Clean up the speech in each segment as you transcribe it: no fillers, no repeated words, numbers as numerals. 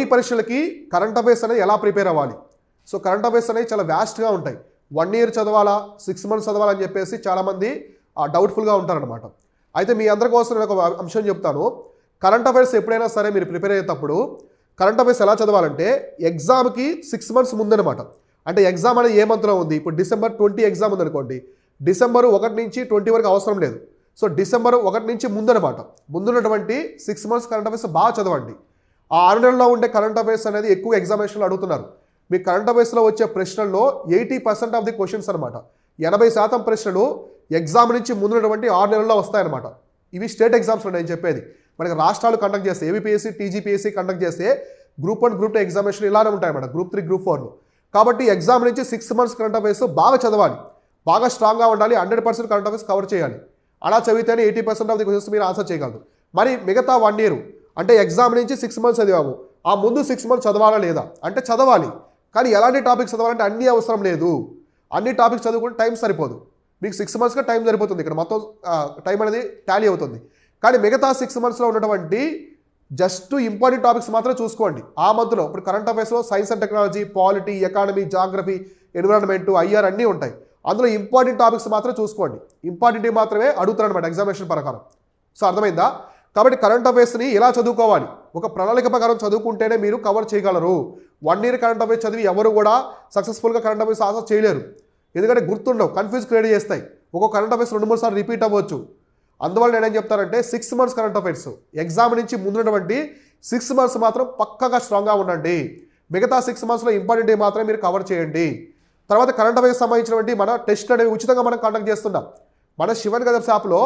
ఈ పరీక్షలకి current affairs అనేది ఎలా ప్రిపేర్ అవ్వాలి? సో కరెంట్ అఫైర్స్ అనేవి చాలా వ్యాస్ట్గా ఉంటాయి. 1 year చదవాలా, 6 months చదవాలని చెప్పేసి చాలామంది డౌట్ఫుల్గా ఉంటారనమాట. అయితే మీ అందరి కోసం నేను ఒక అంశం చెప్తాను. కరెంట్ అఫైర్స్ ఎప్పుడైనా సరే మీరు ప్రిపేర్ అయ్యేటప్పుడు కరెంట్ అఫైర్స్ ఎలా చదవాలంటే ఎగ్జామ్కి 6 months ముందనమాట. అంటే ఎగ్జామ్ అనేది ఏ మంత్లో ఉంది? ఇప్పుడు December 20 ఎగ్జామ్ ఉందనుకోండి, December 1 నుంచి 20 వరకు అవసరం లేదు. సో December 1 నుంచి ముందనమాట. ముందున్నటువంటి 6 months కరెంట్ అఫైర్స్ బాగా చదవండి. ఆ 6 నెలల్లో ఉండే కరెంట్ అఫైర్స్ అనేది ఎక్కువ ఎగ్జామినేషన్లో అడుగుతున్నారు. మీ కరెంట్ అఫైర్స్లో వచ్చే ప్రశ్నల్లో 80% ఆఫ్ ది క్వశ్చన్స్ అనమాట, 80% ప్రశ్నలు ఎగ్జామ్ నుంచి ముందున్నటువంటి 6 నెలల్లో వస్తాయన్నమాట. ఇవి స్టేట్ ఎగ్జామ్స్లో నేను చెప్పేది. మనకి రాష్ట్రాలు కండక్ట్ చేస్తే ఏబిపిఎస్సి, టీజీపీఎస్సి కండక్ట్ చేస్తే గ్రూప్ 1, గ్రూప్ 2 ఎగ్జామినేషన్ ఇలానే ఉంటాయన్నమాట, గ్రూప్ 3, గ్రూప్ 4. కాబట్టి ఎగ్జామ్ నుంచి 6 months కరెంట్ అఫైర్స్ బాగా చదవాలి, బాగా స్ట్రాంగ్గా ఉండాలి, 100% కరెంట్ అఫైర్స్ కవర్ చేయాలి. అలా చదివితేనే 80% ఆఫ్ ది క్వశ్చన్స్ మీరు ఆన్సర్ చేయగలరు. మరి మిగతా 1 year అంటే ఎగ్జామ్ నుంచి 6 months చదివాము, ఆ ముందు 6 months చదవాలా లేదా అంటే చదవాలి. కానీ ఎలాంటి టాపిక్స్ చదవాలంటే అన్నీ అవసరం లేదు. అన్ని టాపిక్స్ చదువుకుంటే టైం సరిపోదు. మీకు 6 monthsగా టైం సరిపోతుంది, ఇక్కడ మొత్తం టైం అనేది టాలీ అవుతుంది. కానీ మిగతా 6 monthsలో ఉన్నటువంటి జస్ట్ ఇంపార్టెంట్ టాపిక్స్ మాత్రమే చూసుకోండి. ఆ మంత్లో ఇప్పుడు కరెంట్ అఫైర్స్లో science and technology, polity, economy, geography, environment, IR అన్నీ ఉంటాయి. అందులో ఇంపార్టెంట్ టాపిక్స్ మాత్రమే చూసుకోండి. ఇంపార్టెంట్ మాత్రమే అడుగుతారు అనమాట ఎగ్జామినేషన్ ప్రకారం. సో అర్థమైందా? కాబట్టి కరెంట్ అఫైర్స్ని ఎలా చదువుకోవాలి? ఒక ప్రణాళిక ప్రకారం చదువుకుంటేనే మీరు కవర్ చేయగలరు. 1 year కరెంట్ అఫైర్స్ చదివి ఎవరు కూడా సక్సెస్ఫుల్గా కరెంట్ అఫైర్స్ ఆన్సర్ చేయలేరు. ఎందుకంటే గుర్తుండవు, కన్ఫ్యూజ్ క్రియేట్ చేస్తాయి. ఒక్కొక్క కరెంట్ అఫైర్స్ 2-3 సార్లు రిపీట్ అవ్వచ్చు. అందువల్ల నేనేం చెప్తానంటే 6 months కరెంట్ అఫైర్స్ ఎగ్జామ్ నుంచి ముందున్నటువంటి 6 months మాత్రం పక్కగా స్ట్రాంగ్గా ఉండండి. మిగతా 6 monthsలో ఇంపార్టెంట్ మాత్రమే మీరు కవర్ చేయండి. తర్వాత కరెంట్ అఫైర్స్ సంబంధించినటువంటి మన టెస్ట్ అనేవి ఉచితంగా మనం కండక్ట్ చేస్తున్నాం. మన శివన్ గదర్స్ యాప్లో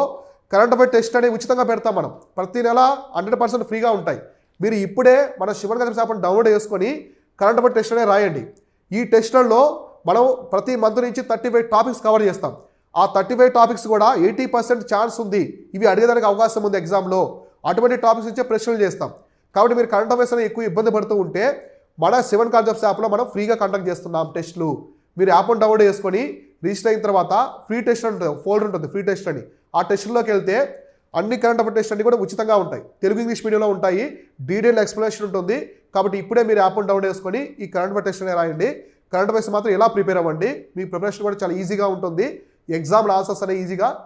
కరెంట్ అఫైర్ టెస్ట్ అనేవి ఉచితంగా పెడతాం మనం. ప్రతి నెల 100% ఫ్రీగా ఉంటాయి. మీరు ఇప్పుడే మన శివన్ గదర్స్ యాప్ని డౌన్లోడ్ చేసుకొని కరెంట్ అఫైర్ టెస్ట్ అనేది రాయండి. ఈ టెస్ట్లలో మనం ప్రతి మంత్ నుంచి 35 టాపిక్స్ కవర్ చేస్తాం. ఆ 35 టాపిక్స్ కూడా 80% ఛాన్స్ ఉంది ఇవి అడిగేదానికి అవకాశం ఉంది ఎగ్జామ్లో. అటువంటి టాపిక్స్ నుంచే ప్రశ్నలు చేస్తాం. కాబట్టి మీరు కరెంట్ అఫైర్స్ అనేది ఎక్కువ ఇబ్బంది పడుతూ ఉంటే మన శివన్ కాన్సెప్ట్స్ యాప్లో మనం ఫ్రీగా కండక్ట్ చేస్తున్నాం టెస్టులు. మీరు యాప్ను డౌన్లోడ్ చేసుకొని రిజిస్టర్ అయిన తర్వాత ఫ్రీ టెస్ట్ ఉంటుంది, ఫోల్డర్ ఉంటుంది ఫ్రీ టెస్ట్ అని. ఆ టెస్ట్లోకి వెళ్తే అన్ని కరెంట్ అఫైర్ టెస్ట్ అన్ని కూడా ఉచితంగా ఉంటాయి. తెలుగు, ఇంగ్లీష్ మీడియంలో ఉంటాయి. డీటెయిల్ ఎక్స్ప్లెనేషన్ ఉంటుంది. కాబట్టి ఇప్పుడే మీరు యాప్ను డౌన్లోడ్ చేసుకొని ఈ కరెంట్ అఫైర్ టెస్ట్ అనేది రాయండి. కరెంట్ అఫైర్స్ మాత్రం ఎలా ప్రిపేర్ అవ్వండి. మీ ప్రిపరేషన్ కూడా చాలా ఈజీగా ఉంటుంది. ఎగ్జామ్లో ఆన్సర్స్ అనేవి ఈజీగా